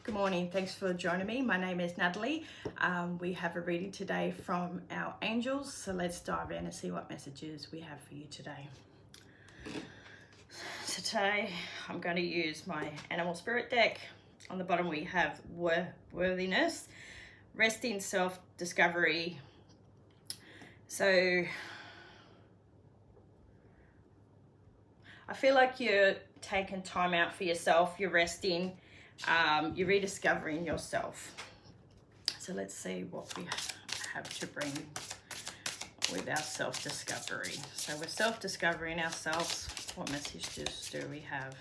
Good morning, thanks for joining me. My name is Natalie. We have a reading today from our angels, so let's dive in and see what messages we have for you today. So today I'm going to use my animal spirit deck. On the bottom we have worthiness, resting, self-discovery. So I feel like you're taking time out for yourself, you're resting, you're rediscovering yourself. So let's see what we have to bring with our self-discovery. So we're self-discovering ourselves. What messages do we have?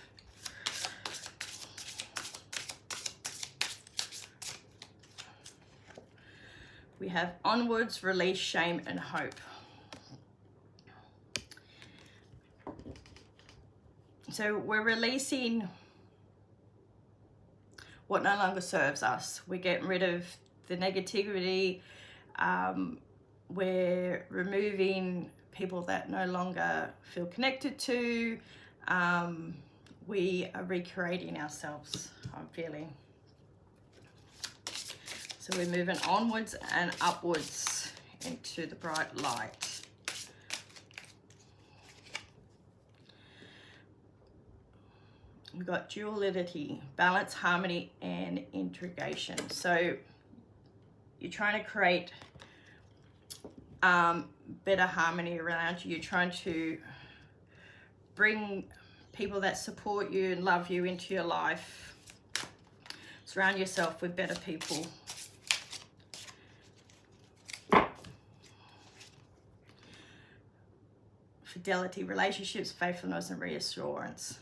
We have onwards, release, shame, and hope. So we're releasing what no longer serves us. We're getting rid of the negativity. We're removing people that no longer feel connected to. We are recreating ourselves, I'm feeling. So we're moving onwards and upwards into the bright light. We've got duality, balance, harmony, and integration. So you're trying to create better harmony around you. You're trying to bring people that support you and love you into your life. Surround yourself with better people. Fidelity, relationships, faithfulness, and reassurance.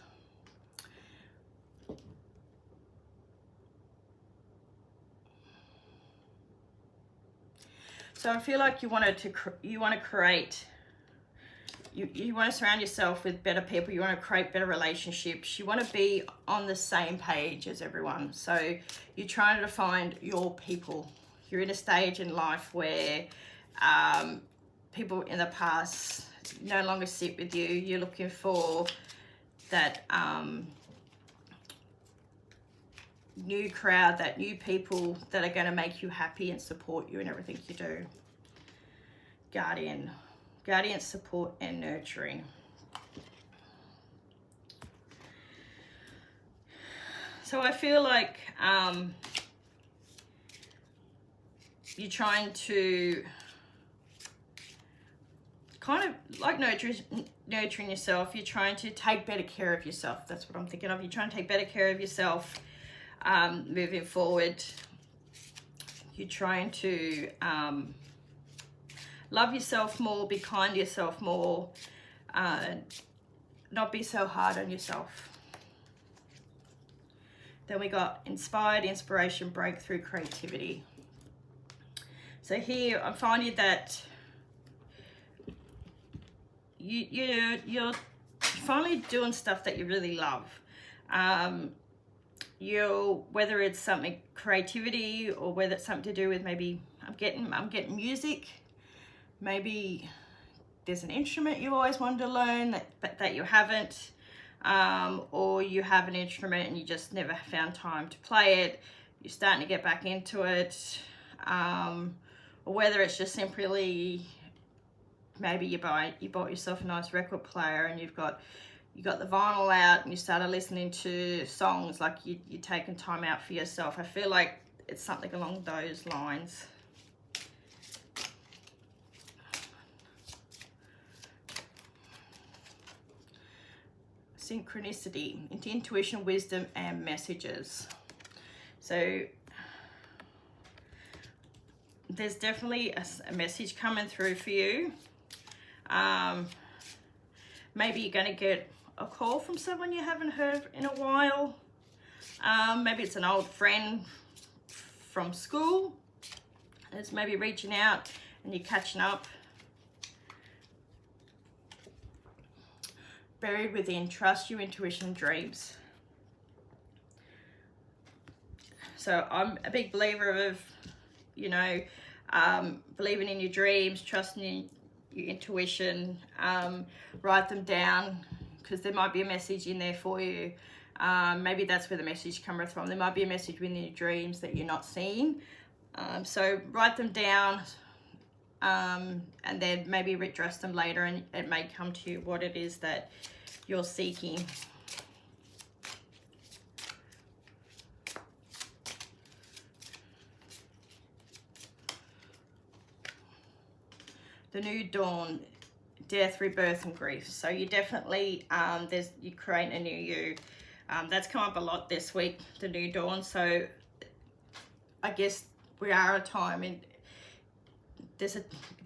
So I feel like you want to create. You want to surround yourself with better people. You want to create better relationships. You want to be on the same page as everyone. So you're trying to find your people. You're in a stage in life where people in the past no longer sit with you. You're looking for that new crowd, that new people that are going to make you happy and support you in everything you do. Guardian, support and nurturing. So I feel like you're trying to kind of like nurturing yourself. You're trying to take better care of yourself. That's what I'm thinking of. You're trying to take better care of yourself. Moving forward, you're trying to love yourself more, be kind to yourself more, not be so hard on yourself. Then we got inspired, inspiration, breakthrough, creativity. So here I'm finding that you're finally doing stuff that you really love. Whether it's something creativity or whether it's something to do with maybe I'm getting music. Maybe there's an instrument you always wanted to learn that you haven't, or you have an instrument and you just never found time to play it. You're starting to get back into it, or whether it's just simply maybe you bought yourself a nice record player and you got the vinyl out and you started listening to songs, like you're taking time out for yourself. I feel like it's something along those lines. Synchronicity, into intuition, wisdom, and messages. So there's definitely a message coming through for you. Maybe you're going to get a call from someone you haven't heard in a while. Maybe it's an old friend from school. It's maybe reaching out and you're catching up. Buried within, trust your intuition, dreams. So I'm a big believer of, believing in your dreams, trusting in your intuition. Write them down because there might be a message in there for you. Maybe that's where the message comes from. There might be a message within your dreams that you're not seeing. So write them down, and then maybe address them later, and it may come to you what it is that you're seeking. The new dawn, death, rebirth, and grief. So you definitely, you create a new you. That's come up a lot this week, the new dawn. So I guess we are a time, and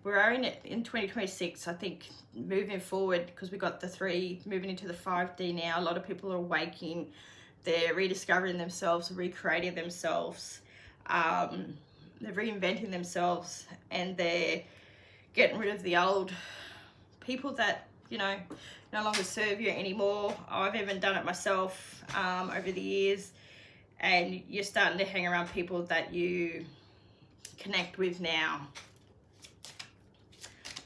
we're in 2026. I think moving forward, because we got the 3 moving into the 5D now. A lot of people are awaking. They're rediscovering themselves, recreating themselves. They're reinventing themselves, and they're getting rid of the old people that, you know, no longer serve you anymore. I've even done it myself over the years, and you're starting to hang around people that you connect with now.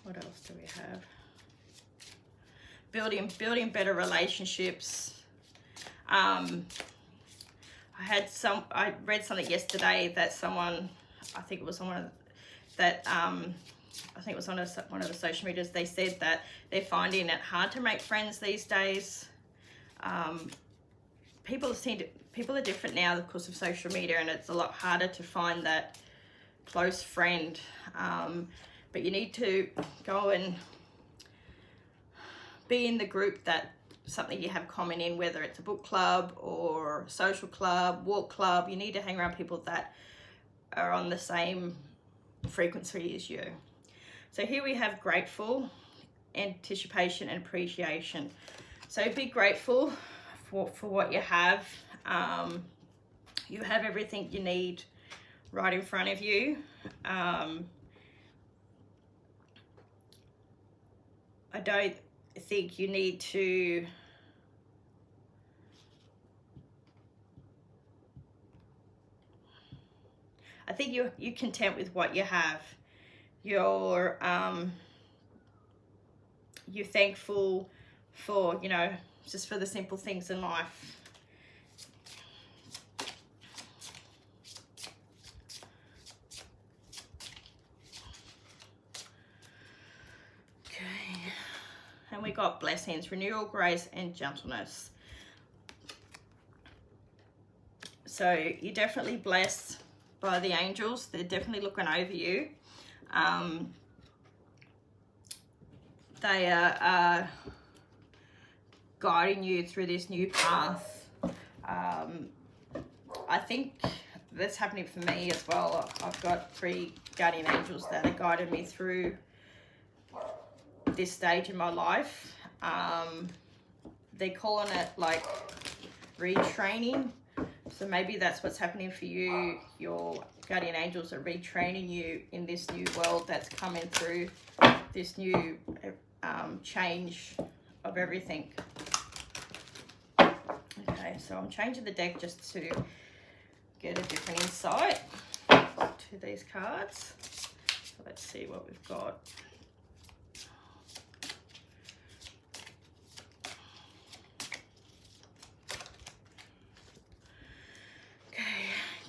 What else do we have? Building better relationships. I read something yesterday that someone, I think it was someone that I think it was on one of the social medias, they said that they're finding it hard to make friends these days. People are different now because of social media, and it's a lot harder to find that close friend. But you need to go and be in the group that something you have common in, whether it's a book club or social club, walk club. You need to hang around people that are on the same frequency as you. So here we have grateful, anticipation, and appreciation. So be grateful for what you have. You have everything you need right in front of you. I don't think you need to I think you're content with what you have. You're thankful for, you know, just for the simple things in life. Okay, and we got blessings, renewal, grace, and gentleness. So you're definitely blessed by the angels. They're definitely looking over you. They are guiding you through this new path. I think that's happening for me as well. I've got 3 guardian angels that are guiding me through this stage in my life. They're calling it like retraining. So maybe that's what's happening for you. Your guardian angels are retraining you in this new world that's coming through, this new change of everything. Okay, so I'm changing the deck just to get a different insight to these cards. So let's see what we've got.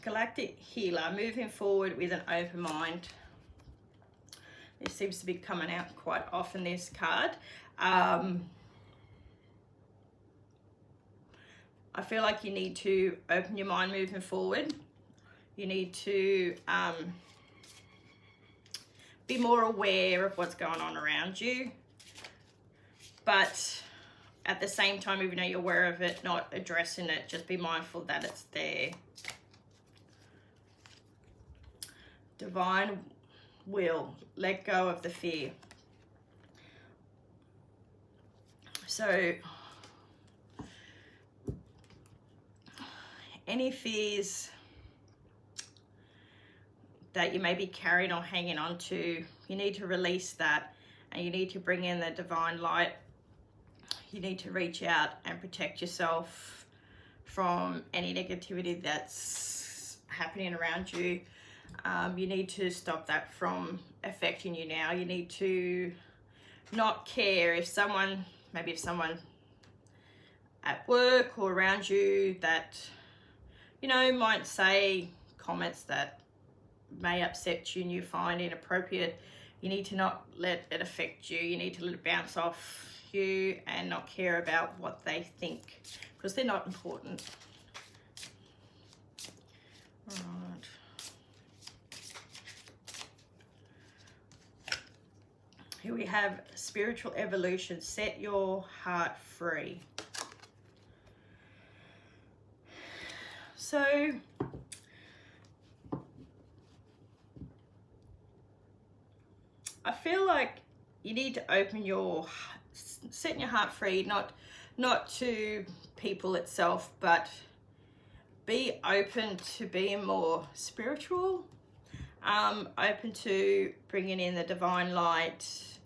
Galactic healer, moving forward with an open mind. This seems to be coming out quite often, this card. I feel like you need to open your mind moving forward. You need to be more aware of what's going on around you. But at the same time, even though you're aware of it, not addressing it, just be mindful that it's there. Divine will, let go of the fear. So any fears that you may be carrying or hanging on to, you need to release that, and you need to bring in the divine light. You need to reach out and protect yourself from any negativity that's happening around you. You need to stop that from affecting you now. You need to not care if someone at work or around you that, you know, might say comments that may upset you and you find inappropriate. You need to not let it affect you. You need to let it bounce off you and not care about what they think, because they're not important. All right. Here we have spiritual evolution. Set your heart free. So I feel like you need to open your, setting your heart free, not to people itself, but be open to being more spiritual, open to bringing in the divine light,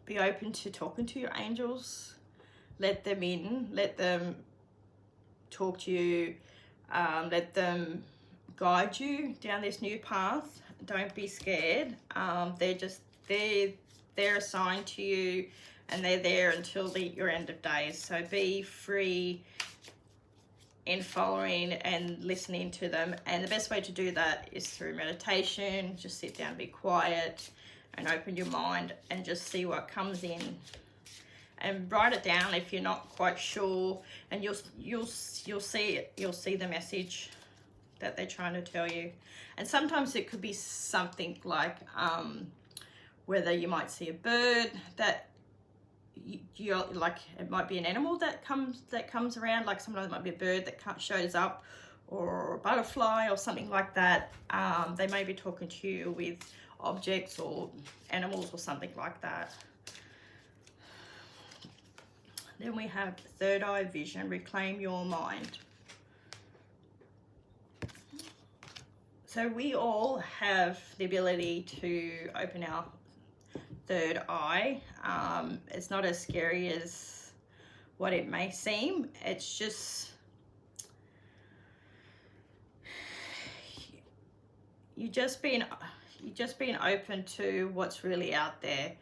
be open to talking to your angels, let them in, let them talk to you, let them guide you down this new path. Don't be scared. They're assigned to you, and they're there until your end of days. So be free in following and listening to them. And the best way to do that is through meditation. Just sit down, be quiet, and open your mind and just see what comes in. And write it down if you're not quite sure, and you'll see it. You'll see the message that they're trying to tell you. And sometimes it could be something like whether you might see a bird that you're like, it might be an animal that comes around, like sometimes it might be a bird that shows up, or a butterfly or something like that. They may be talking to you with objects or animals or something like that. Then we have third eye vision. Reclaim your mind. So we all have the ability to open our third eye. It's not as scary as what it may seem. It's just you just being open to what's really out there.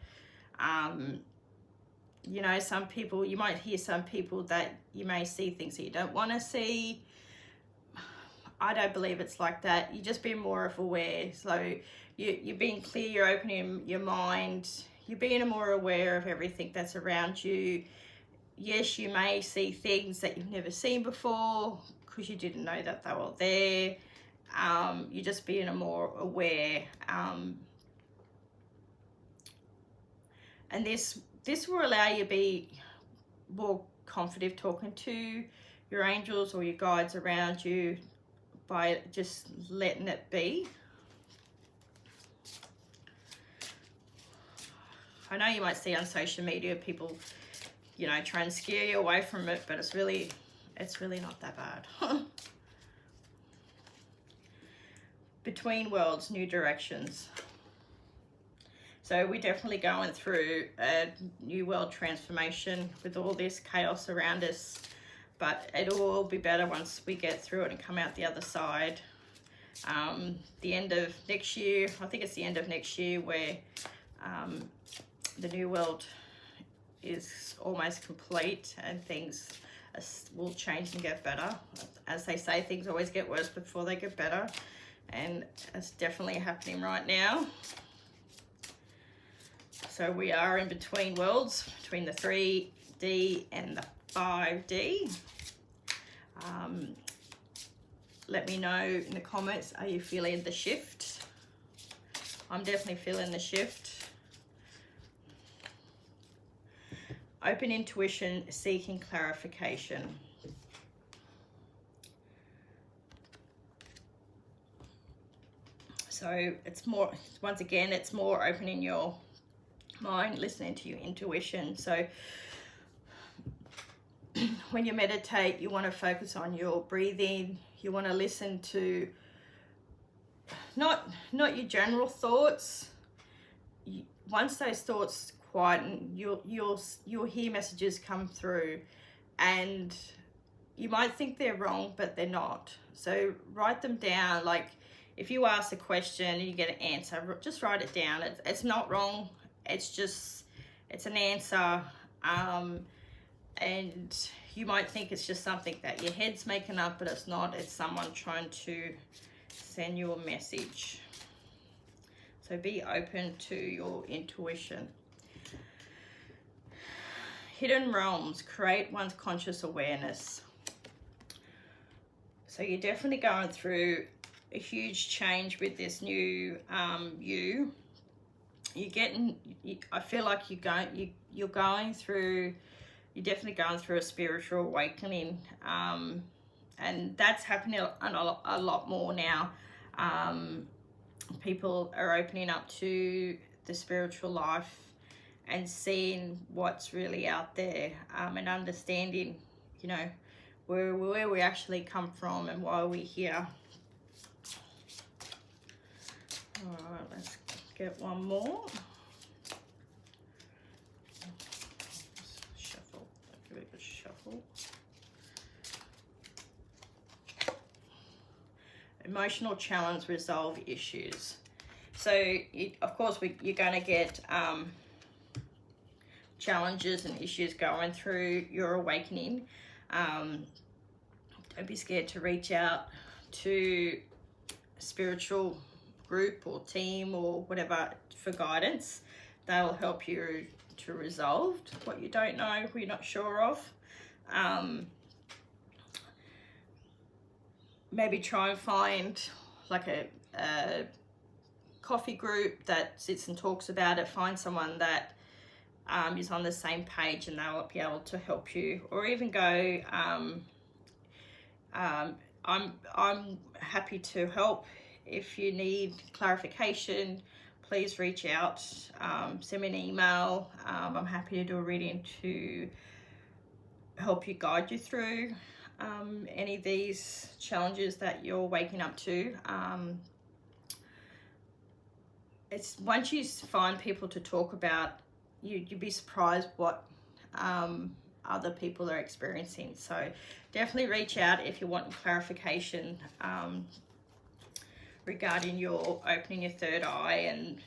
You know, some people, you might hear some people that you may see things that you don't want to see. I don't believe it's like that. You're just being more aware. So you're being clear, you're opening your mind, you're being more aware of everything that's around you. Yes, you may see things that you've never seen before because you didn't know that they were there. You're just being more aware. And this will allow you to be more confident talking to your angels or your guides around you by just letting it be. I know you might see on social media people, you know, try and scare you away from it, but it's really not that bad. Between worlds, new directions. So we're definitely going through a new world transformation with all this chaos around us, but it'll all be better once we get through it and come out the other side. The end of next year, I think it's the end of next year, where the new world is almost complete and things will change and get better. As they say, things always get worse before they get better, and it's definitely happening right now. So we are in between worlds, between the 3D and the 5D. Let me know in the comments, are you feeling the shift? I'm definitely feeling the shift. Open intuition, seeking clarification. So it's more, once again, it's more opening your mind, listening to your intuition. So when you meditate, you want to focus on your breathing. You want to listen to not your general thoughts. Once those thoughts quieten, you'll hear messages come through, and you might think they're wrong, but they're not. So write them down. Like if you ask a question and you get an answer, just write it down. It's not wrong. It's an answer. And you might think it's just something that your head's making up, but it's not. It's someone trying to send you a message. So be open to your intuition. Hidden realms, create one's conscious awareness. So you're definitely going through a huge change with this new you. You're getting, I feel like you're definitely going through a spiritual awakening, and that's happening a lot more now. People are opening up to the spiritual life and seeing what's really out there, and understanding, you know, where we actually come from and why we're here. All right, let's get one more. Shuffle. Give it a shuffle. Emotional challenge, resolve issues. So, of course, you're going to get challenges and issues going through your awakening. Don't be scared to reach out to a spiritual group or team or whatever for guidance. They'll help you to resolve what you don't know, what you're not sure of. Maybe try and find like a coffee group that sits and talks about it. Find someone that is on the same page, and they'll be able to help you. Or even go, I'm happy to help. If you need clarification, please reach out. Send me an email. I'm happy to do a reading to help you, guide you through any of these challenges that you're waking up to. It's once you find people to talk about, you'd be surprised what other people are experiencing. So definitely reach out if you want clarification regarding your opening your third eye and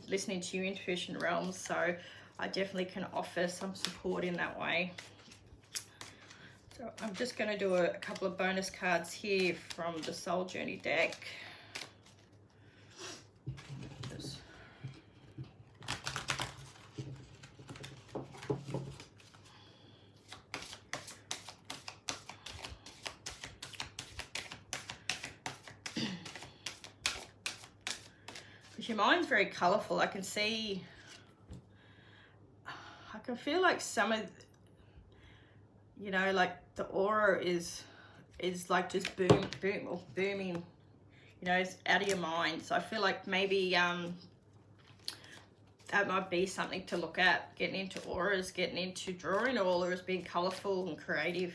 listening to your intuition realms. So I definitely can offer some support in that way. So I'm just going to do a couple of bonus cards here from the Soul Journey deck. Your mind's very colorful. I can see, I can feel like some of, you know, like the aura is like just booming, you know, it's out of your mind. So I feel like maybe that might be something to look at, getting into auras, getting into drawing auras, being colorful and creative.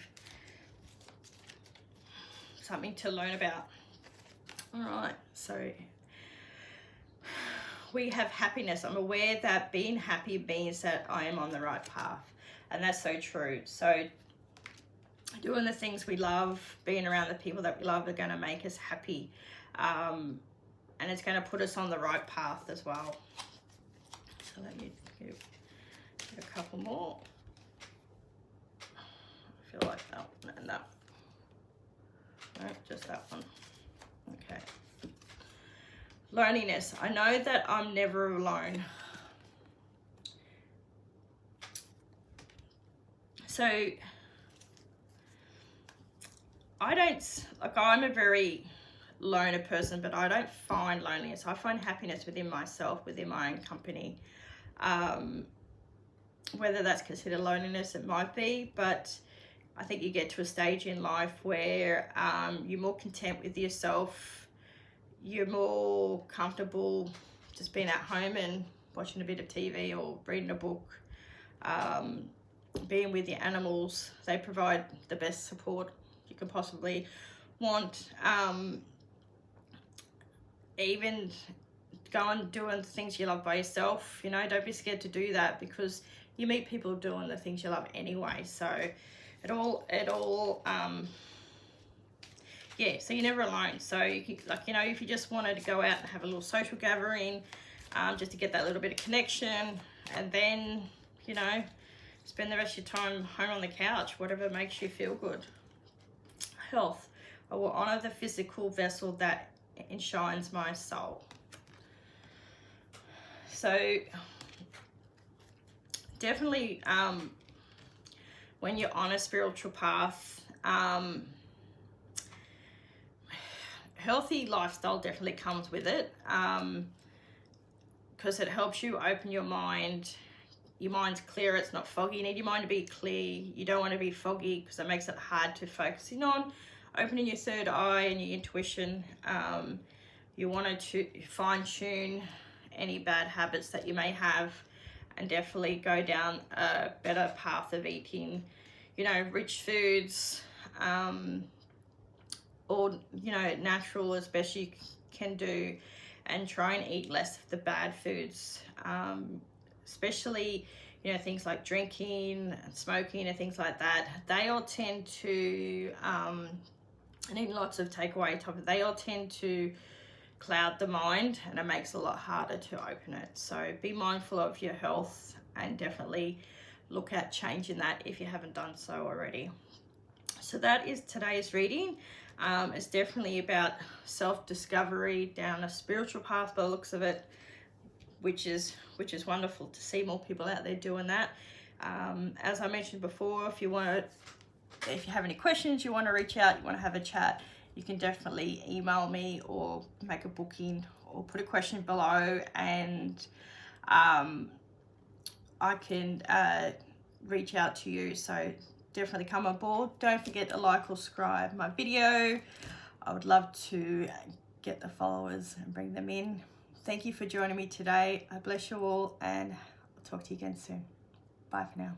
Something to learn about. All right, so we have happiness. I'm aware that being happy means that I am on the right path. And that's so true. So doing the things we love, being around the people that we love are going to make us happy. And it's going to put us on the right path as well. So let me get a couple more. I feel like that one and that. No, just that one. Okay. Loneliness. I know that I'm never alone. So I don't, like, I'm a very loner person, but I don't find loneliness. I find happiness within myself, within my own company. Whether that's considered loneliness, it might be, but I think you get to a stage in life where you're more content with yourself. You're more comfortable just being at home and watching a bit of TV or reading a book, being with your animals. They provide the best support you can possibly want. Even going doing things you love by yourself, you know, don't be scared to do that, because you meet people doing the things you love anyway. So yeah, so you're never alone. So you can, like, you know, if you just wanted to go out and have a little social gathering, just to get that little bit of connection, and then, you know, Spend the rest of your time home on the couch, whatever makes you feel good. Health. I will honor the physical vessel that enshrines my soul. So definitely when you're on a spiritual path, healthy lifestyle definitely comes with it, because it helps you open your mind. Your mind's clear, it's not foggy. You need your mind to be clear. You don't want to be foggy because it makes it hard to focus in on. Opening your third eye and your intuition. You want to fine-tune any bad habits that you may have, and definitely go down a better path of eating, you know, rich foods, or, you know, natural as best you can do, and try and eat less of the bad foods, especially, you know, things like drinking and smoking and things like that. They all tend to, and eating lots of takeaway topics, they all tend to cloud the mind, and it makes it a lot harder to open it. So be mindful of your health and definitely look at changing that if you haven't done so already. So that is today's reading. It's definitely about self-discovery down a spiritual path by the looks of it, which is wonderful to see more people out there doing that. As I mentioned before, if you have any questions, you want to reach out, you want to have a chat, you can definitely email me or make a booking or put a question below, and I can reach out to you. So definitely come on board. Don't forget to like or subscribe my video. I would love to get the followers and bring them in. Thank you for joining me today. I bless you all, and I'll talk to you again soon. Bye for now.